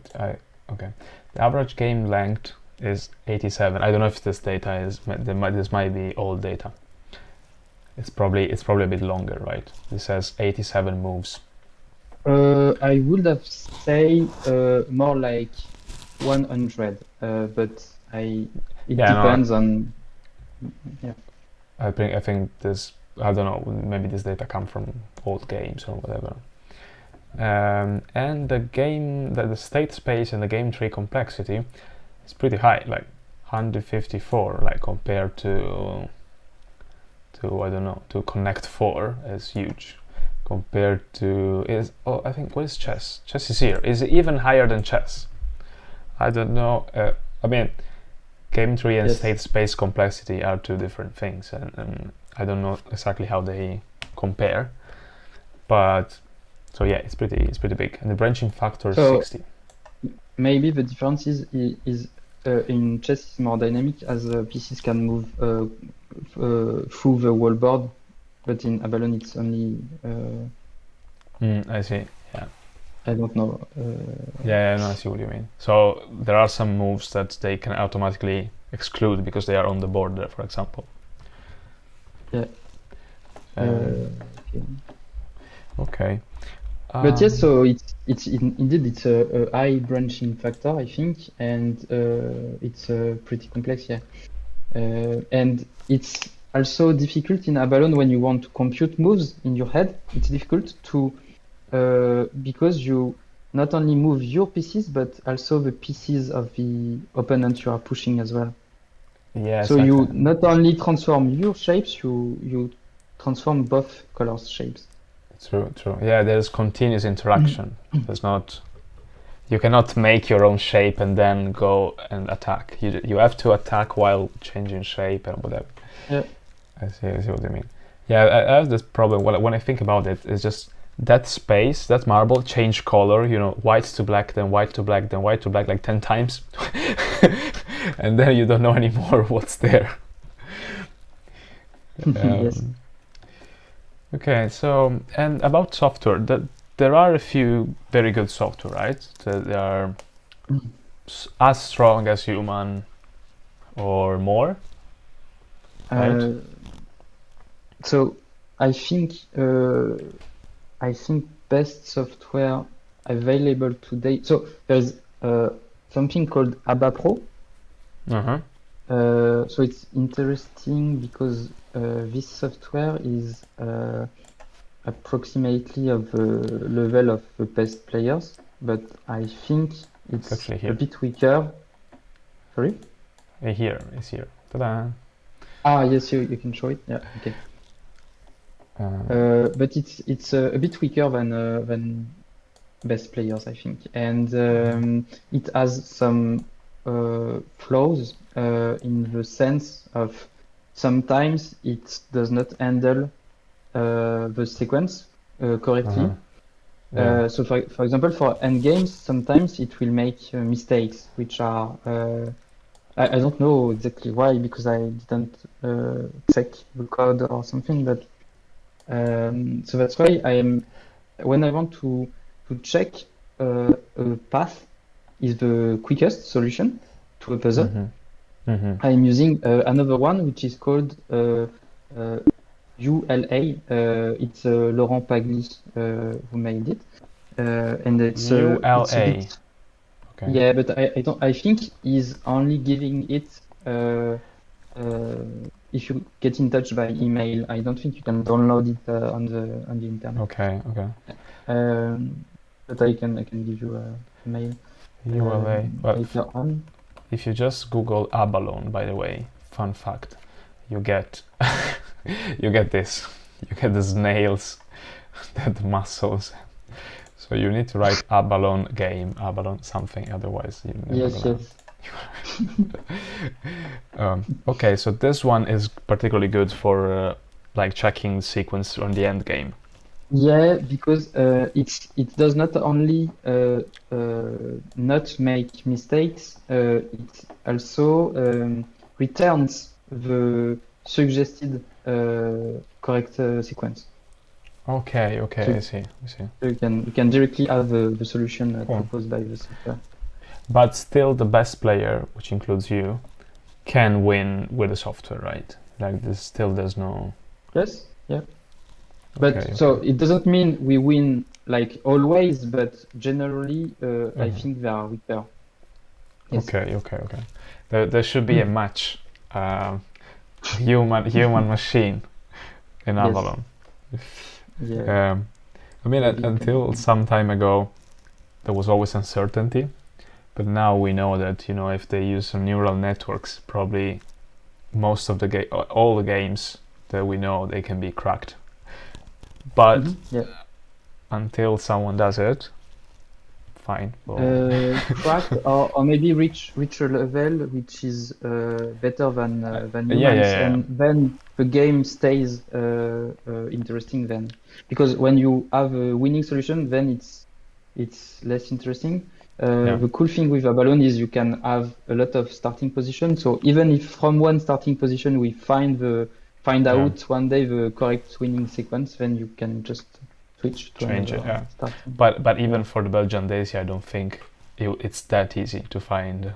Speaker 1: the average game length is 87. I don't know if this data is. This might be old data. It's probably a bit longer, right? This says 87 moves.
Speaker 2: I would have say more like 100, but it depends on. Yeah.
Speaker 1: I think this. I don't know. Maybe this data come from old games or whatever. And the state space and the game tree complexity is pretty high, like 154, like compared to I don't know, to Connect 4 is huge. Compared to I think, what is chess? Chess is here. Is it even higher than chess? I don't know. I mean, game tree and state space complexity are two different things, and I don't know exactly how they compare, but so yeah, it's pretty big, and the branching factor is 60.
Speaker 2: Maybe the difference is in chess is more dynamic, as pieces can move through the whole board, but in Abalone it's only.
Speaker 1: I see. Yeah.
Speaker 2: I don't know.
Speaker 1: Yeah, no, I see what you mean. So there are some moves that they can automatically exclude because they are on the board there, for example.
Speaker 2: Yeah.
Speaker 1: Okay.
Speaker 2: But yes, so it's indeed it's a high branching factor, I think, and it's pretty complex, yeah. And it's also difficult in Abalone when you want to compute moves in your head. It's difficult to because you not only move your pieces but also the pieces of the opponent you are pushing as well.
Speaker 1: Yeah.
Speaker 2: So you not only transform your shapes, you transform both colors shapes.
Speaker 1: True. Yeah, there's continuous interaction. There's not. You cannot make your own shape and then go and attack. You have to attack while changing shape and whatever.
Speaker 2: Yeah.
Speaker 1: I see what you mean. Yeah, I have this problem. When I think about it, it's just that space, that marble, change color. You know, white to black, then white to black, then white to black, like 10 times, and then you don't know anymore what's there.
Speaker 2: Yes.
Speaker 1: Okay, so, and about software, there are a few very good software, right? They are as strong as human or more, right?
Speaker 2: So I think best software available today. So there's something called Abapro. So it's interesting because this software is approximately of the level of the best players, but I think it's a bit weaker. Sorry?
Speaker 1: Here, it's here. Ta-da!
Speaker 2: Yes, you can show it. Yeah, okay. But it's a bit weaker than best players, I think, and it has some flaws in the sense of sometimes it does not handle the sequence correctly. So for example, for endgames, sometimes it will make mistakes, which are I don't know exactly why, because I didn't check the code or something, but so that's why when I want to check a path is the quickest solution to a puzzle, I'm using another one which is called ULA. It's Laurent Pagny who made it, and it's a bit.
Speaker 1: Okay.
Speaker 2: Yeah, but I don't. I think he's only giving it if you get in touch by email. I don't think you can download it on the internet.
Speaker 1: Okay.
Speaker 2: But I can give you a mail
Speaker 1: ULA.
Speaker 2: later on.
Speaker 1: If you just Google Abalone, by the way, fun fact, you get you get this. You get the snails, the muscles. So you need to write Abalone game, Abalone something, otherwise you never
Speaker 2: Yes.
Speaker 1: Okay, so this one is particularly good for like checking the sequence on the end game.
Speaker 2: Yeah, because it does not only not make mistakes, it also returns the suggested correct sequence.
Speaker 1: Okay,
Speaker 2: So
Speaker 1: I see.
Speaker 2: so you can directly have the solution proposed by the software.
Speaker 1: But still, the best player, which includes you, can win with the software, right? Like there's no.
Speaker 2: Yes, yeah. But so it doesn't mean we win like always, but generally, I think they are weaker. Yes.
Speaker 1: Okay. There should be a match, human machine in Avalon.
Speaker 2: Yeah.
Speaker 1: I mean, until some time ago, there was always uncertainty, but now we know that if they use some neural networks, probably most of all the games that we know, they can be cracked. But until someone does it, fine.
Speaker 2: Cracked or maybe reach a level which is better than humans, and then the game stays interesting then. Because when you have a winning solution, then it's less interesting. The cool thing with Abalone is you can have a lot of starting positions. So even if from one starting position we find out one day the correct winning sequence, then you can just switch to
Speaker 1: change it.
Speaker 2: starting.
Speaker 1: But even for the Belgian Daisy, I don't think it's that easy to find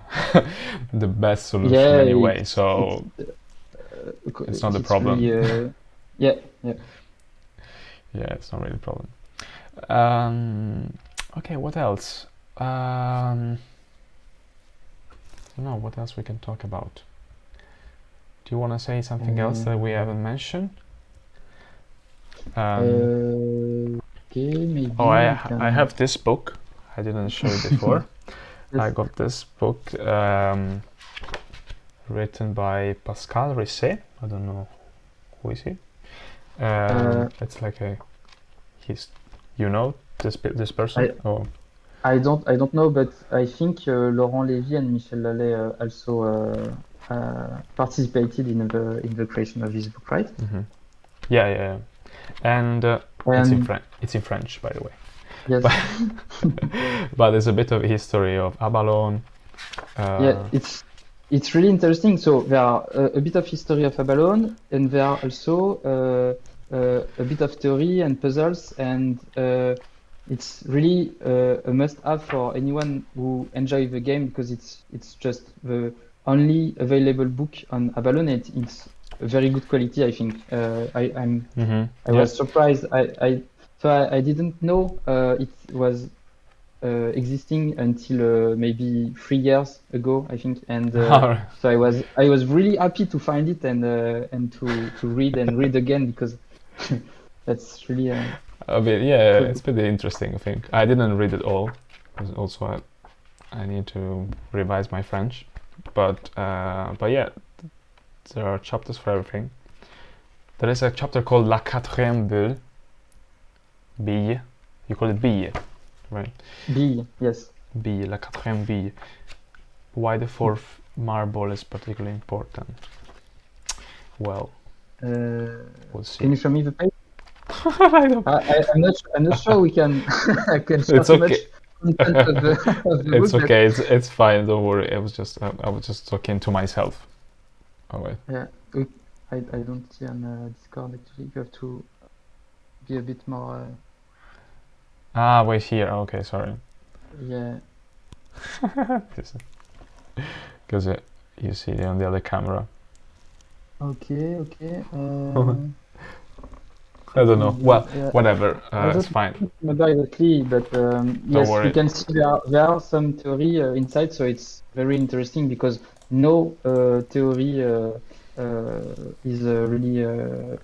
Speaker 1: the best solution anyway. So it's not the problem.
Speaker 2: Really,
Speaker 1: it's not really a problem. Okay, what else? I don't know what else we can talk about. Do you want to say something else that we haven't mentioned?
Speaker 2: Okay, maybe.
Speaker 1: Oh, I have this book. I didn't show you before. I got this book written by Pascal Risset. I don't know who is he. It's like this person?
Speaker 2: I don't know, but I think Laurent Lévy and Michel Lallet also participated in the creation of this book, right?
Speaker 1: Mm-hmm. Yeah. And it's in French, by the way.
Speaker 2: Yes.
Speaker 1: But there's a bit of a history of Abalone.
Speaker 2: It's really interesting. So there are a bit of history of Abalone, and there are also a bit of theory and puzzles, and it's really a must-have for anyone who enjoys the game, because it's just the only available book on Abalone. It's very good quality, I think. I was surprised. I didn't know it was existing until maybe 3 years ago, I think. And so I was really happy to find it and to read again, because that's really
Speaker 1: a bit, cool. It's pretty interesting, I think. I didn't read it all, because also I need to revise my French. But yeah, there are chapters for everything. There is a chapter called La Quatrième Bulle. Bille. You call it bille, right?
Speaker 2: Bille, yes.
Speaker 1: Bille, La Quatrième Bille. Why the fourth marble is particularly important. well. We'll see.
Speaker 2: Can you show me the page?
Speaker 1: I don't.
Speaker 2: I'm not sure we can I can show
Speaker 1: It's
Speaker 2: too
Speaker 1: okay.
Speaker 2: much content of the
Speaker 1: It's
Speaker 2: book,
Speaker 1: okay. It's fine. Don't worry. I was just talking to myself. Oh wait.
Speaker 2: yeah, I don't see on Discord actually. You have to be a bit more.
Speaker 1: Wait here. Okay, sorry.
Speaker 2: Yeah.
Speaker 1: Because you see it on the other camera.
Speaker 2: Okay.
Speaker 1: I don't know. Well,
Speaker 2: Yeah.
Speaker 1: whatever.
Speaker 2: I
Speaker 1: It's
Speaker 2: don't
Speaker 1: fine.
Speaker 2: remember exactly, but yes,
Speaker 1: worry.
Speaker 2: we can see there are some theory inside, so it's very interesting because no theory is really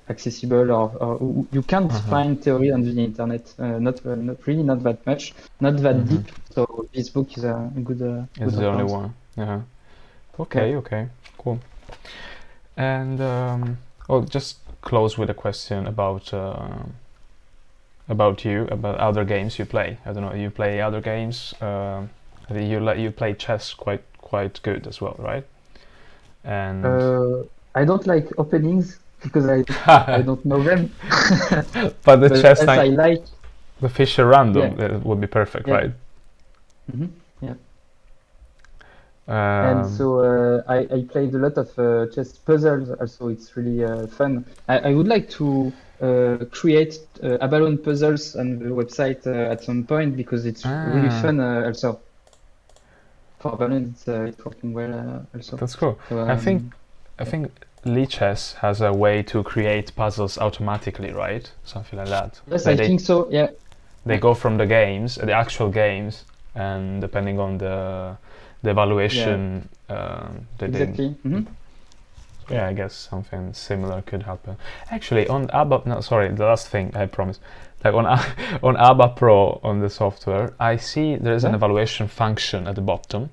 Speaker 2: accessible, or you can't find theory on the internet. Not really, not that much, not that deep. So this book is a good.
Speaker 1: It's
Speaker 2: good
Speaker 1: the only
Speaker 2: reference.
Speaker 1: one. Yeah. Okay. Cool. And just close with a question about you, about other games you play. I don't know. You play other games. You play chess quite good as well, right? And
Speaker 2: I don't like openings because I don't know them.
Speaker 1: but the
Speaker 2: But
Speaker 1: chess
Speaker 2: as I
Speaker 1: thing,
Speaker 2: like,
Speaker 1: the Fisher random
Speaker 2: yeah,
Speaker 1: would be perfect,
Speaker 2: yeah.
Speaker 1: right?
Speaker 2: Yeah. And so I played a lot of chess puzzles. Also, it's really fun. I would like to create Abalone puzzles on the website at some point because it's really fun. Also, for Abalone, it's working well. Also,
Speaker 1: That's cool.
Speaker 2: so,
Speaker 1: I think Lichess has a way to create puzzles automatically, right? Something like that.
Speaker 2: yes,
Speaker 1: Like
Speaker 2: I think so. Yeah.
Speaker 1: they go from the games, the actual games, and depending on the evaluation, they
Speaker 2: Exactly.
Speaker 1: yeah, I guess something similar could happen. Actually, on the last thing I promised. Like on on ABBA Pro on the software, I see there is an evaluation function at the bottom.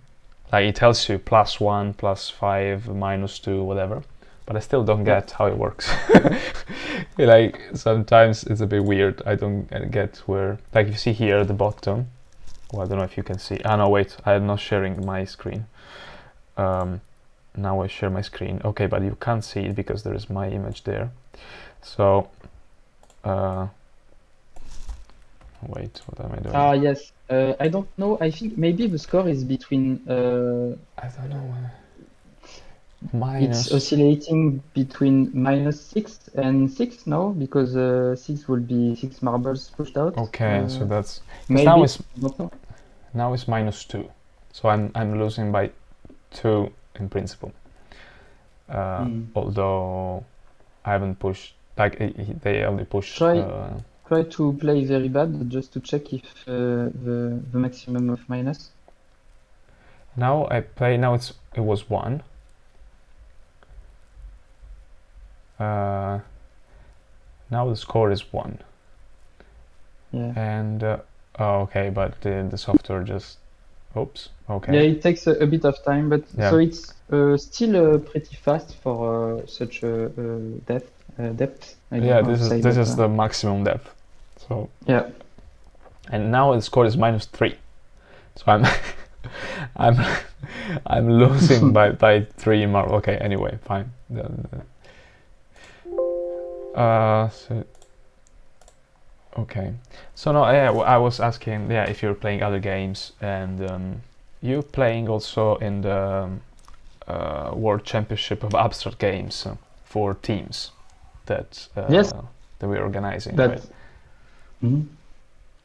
Speaker 1: Like it tells you +1, +5, -2, whatever. But I still don't get how it works. Like sometimes it's a bit weird. I don't get where. Like you see here at the bottom. Well, I don't know if you can see. No, wait. I'm not sharing my screen. Now I share my screen. Okay, but you can't see it because there is my image there. So, wait, what am I doing?
Speaker 2: Yes. I don't know. I think maybe the score is between.
Speaker 1: I don't know.
Speaker 2: It's oscillating between -6 and 6 now because 6 will be 6 marbles pushed out.
Speaker 1: Okay, so that's
Speaker 2: maybe
Speaker 1: now it's -2. So I'm losing by 2 in principle. Although I haven't pushed, like they only push.
Speaker 2: Try to play very bad just to check if the maximum of minus.
Speaker 1: Now I play. Now it was 1. Now the score is 1.
Speaker 2: Yeah.
Speaker 1: And okay, but the software just. Oops. Okay.
Speaker 2: Yeah, it takes a bit of time, but
Speaker 1: Yeah.
Speaker 2: so it's still pretty fast for such a depth. I don't
Speaker 1: Yeah,
Speaker 2: know how to say,
Speaker 1: this
Speaker 2: but,
Speaker 1: is the maximum depth. So.
Speaker 2: Yeah.
Speaker 1: And now the score is -3. So I'm losing by 3 marbles. Okay. Anyway, fine. So. Okay. So no, yeah, I was asking, if you're playing other games, and you playing also in the World Championship of Abstract Games for teams that
Speaker 2: Yes.
Speaker 1: that we're organizing.
Speaker 2: That.
Speaker 1: Right?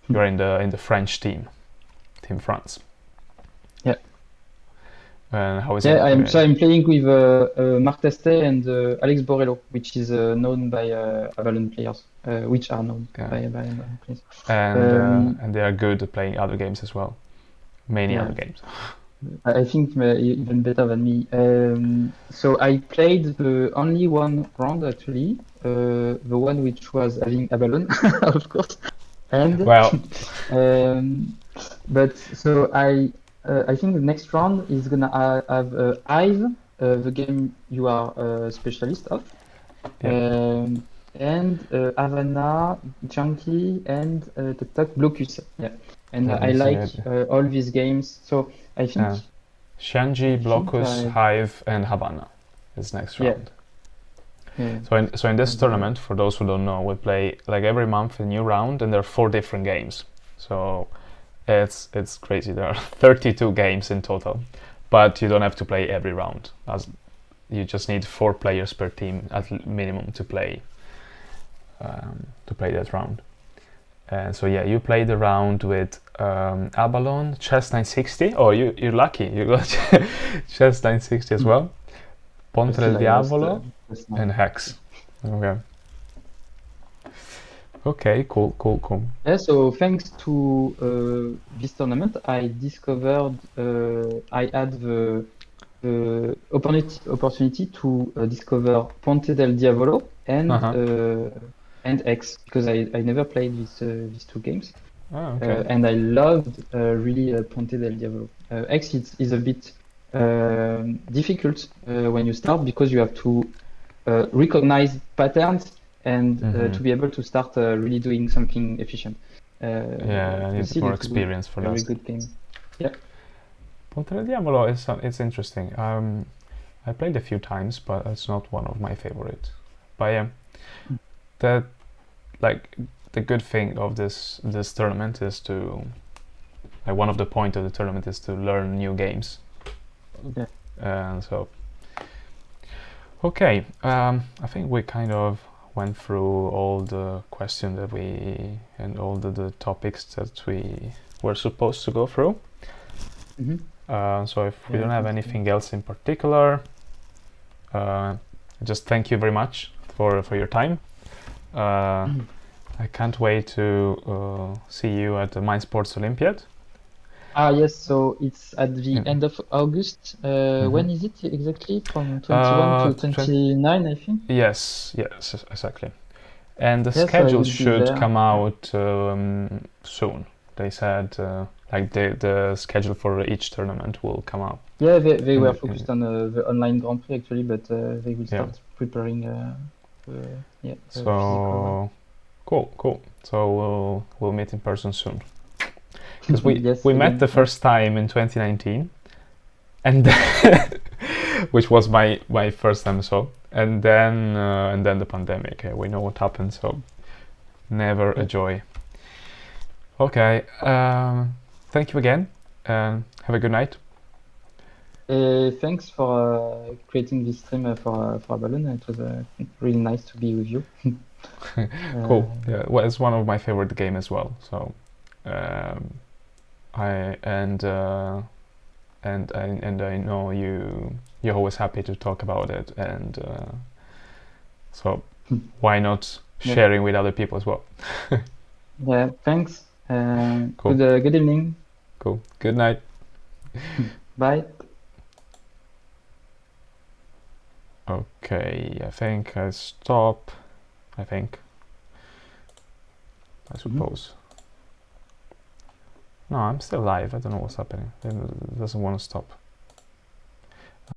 Speaker 1: You're in the French team France.
Speaker 2: Yeah.
Speaker 1: And how is it?
Speaker 2: Yeah, I'm playing with Marc Testet and Alex Borrello, which is known by Abalone players, which are known by Abalone players.
Speaker 1: And they are good at playing other games as well. Many other games.
Speaker 2: I think even better than me. So I played only one round actually, the one which was having Abalone, of course. And but so I think the next round is gonna have Hive, the game you are a specialist of, and Havana, Junkie, and TikTok Blocus. Yeah, and I like all these games. So I think
Speaker 1: Shanji, Blocus, Hive, and Havana is next round.
Speaker 2: Yeah.
Speaker 1: So in this
Speaker 2: And,
Speaker 1: tournament, for those who don't know, we play like every month a new round, and there are 4 different games. So it's crazy. There are 32 games in total, but you don't have to play every round. As you just need 4 players per team at minimum to play that round. And so yeah, you played the round with Abalone, Chess 960. Oh, you're lucky. You got Chess 960 as well. Ponte del Diavolo and Hex. Okay, cool.
Speaker 2: Yeah, so thanks to this tournament, I discovered I had the opportunity to discover Ponte del Diavolo and X, because I never played these 2 games.
Speaker 1: Oh, okay.
Speaker 2: And I loved really Ponte del Diavolo. X is a bit difficult when you start, because you have to recognize patterns and to be able to start really doing something efficient.
Speaker 1: Yeah, I need more experience for that.
Speaker 2: Very good game. Yeah.
Speaker 1: Ponte del Diavolo it's interesting. I played a few times, but it's not one of my favorites. But yeah, the good thing of this tournament is to, like, one of the point of the tournament is to learn new games.
Speaker 2: Yeah.
Speaker 1: So okay, I think we kind of went through all the questions that and all the topics that we were supposed to go through. So if we don't have anything else in particular, just thank you very much for your time. I can't wait to see you at the Mind Sports Olympiad.
Speaker 2: Yes, so it's at the end of August. When is it exactly? From 21 to 29, I think?
Speaker 1: Yes, exactly. And the schedule should come out soon. They said like the schedule for each tournament will come out.
Speaker 2: Yeah, they were focused on the online Grand Prix actually, but they will start preparing.
Speaker 1: So cool. So we'll meet in person soon. Because we met the first time in 2019, and which was my first time, and then the pandemic. We know what happened, so never a joy. Okay, thank you again, and have a good night.
Speaker 2: Thanks for creating this stream for Abalone. It was really nice to be with you.
Speaker 1: Cool. Yeah, well, it's one of my favorite games as well. So. I know you're always happy to talk about it, and so why not sharing with other people as well?
Speaker 2: Yeah, thanks.
Speaker 1: Cool.
Speaker 2: Good evening.
Speaker 1: Cool. Good night.
Speaker 2: Bye.
Speaker 1: Okay, I think I stop. I suppose. No, I'm still live. I don't know what's happening. It doesn't want to stop.